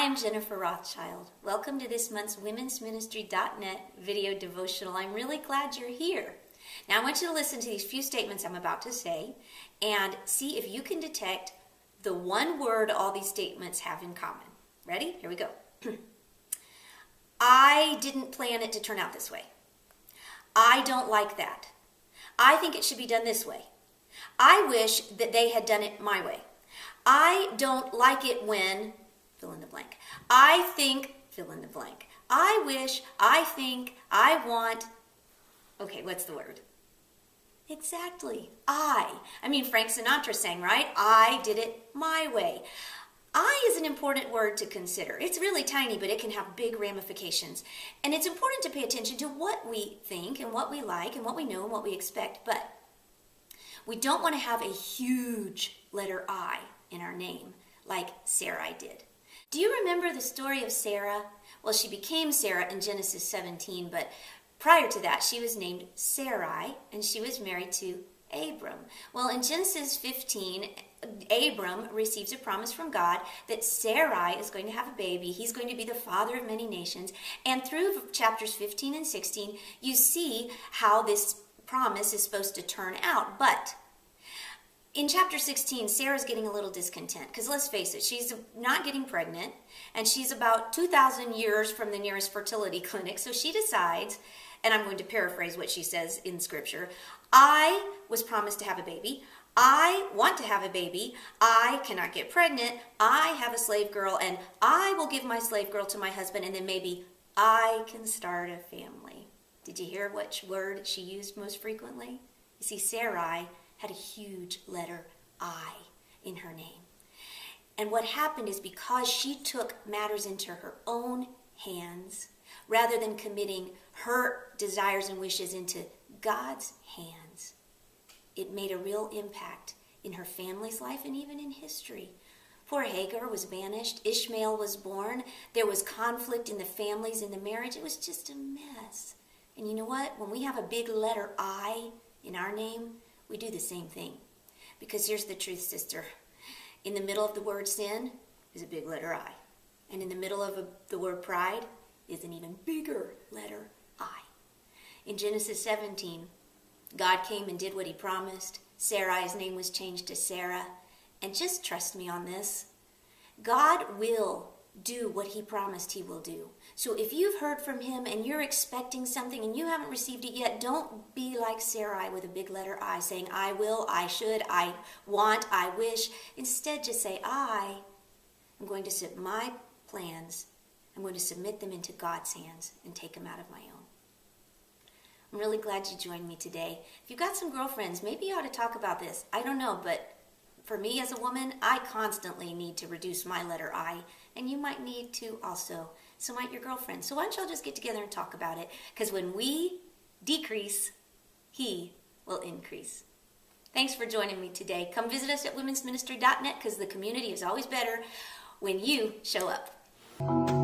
Hi, I'm Jennifer Rothschild. Welcome to this month's womensministry.net video devotional. I'm really glad you're here. Now I want you to listen to these few statements I'm about to say and see if you can detect the one word all these statements have in common. Ready? Here we go. I didn't plan it to turn out this way. I don't like that. I think it should be done this way. I wish that they had done it my way. I don't like it when... fill in the blank. I think, fill in the blank. I wish, I think, I want. Okay, what's the word? Exactly. I mean, Frank Sinatra sang, right? I did it my way. I is an important word to consider. It's really tiny, but it can have big ramifications. And it's important to pay attention to what we think and what we like and what we know and what we expect. But we don't want to have a huge letter I in our name like Sarai did. Do you remember the story of Sarah? Well, she became Sarah in Genesis 17, but prior to that, she was named Sarai, and she was married to Abram. Well, in Genesis 15, Abram receives a promise from God that Sarai is going to have a baby. He's going to be the father of many nations. And through chapters 15 and 16, you see how this promise is supposed to turn out. But in chapter 16, Sarah's getting a little discontent because let's face it, she's not getting pregnant and she's about 2,000 years from the nearest fertility clinic. So she decides, and I'm going to paraphrase what she says in scripture, I was promised to have a baby. I want to have a baby. I cannot get pregnant. I have a slave girl and I will give my slave girl to my husband and then maybe I can start a family. Did you hear which word she used most frequently? You see, Sarai had a huge letter I in her name. And what happened is because she took matters into her own hands, rather than committing her desires and wishes into God's hands, it made a real impact in her family's life and even in history. Poor Hagar was banished. Ishmael was born. There was conflict in the families, in the marriage. It was just a mess. And you know what? When we have a big letter I in our name, we do the same thing. Because here's the truth, sister. In the middle of the word sin is a big letter I. And in the middle of the word pride is an even bigger letter I. In Genesis 17, God came and did what he promised. Sarai's name was changed to Sarah. And just trust me on this. God will do what he promised he will do. So if you've heard from him and you're expecting something and you haven't received it yet, don't be like Sarai with a big letter I, saying I will, I should, I want, I wish. Instead, just say I'm going to submit my plans. I'm going to submit them into God's hands and take them out of my own. I'm really glad you joined me today. If you've got some girlfriends, maybe you ought to talk about this. I don't know, but for me as a woman, I constantly need to reduce my letter I, and you might need to also. So might your girlfriend. So why don't y'all just get together and talk about it? Because when we decrease, he will increase. Thanks for joining me today. Come visit us at womensministry.net because the community is always better when you show up.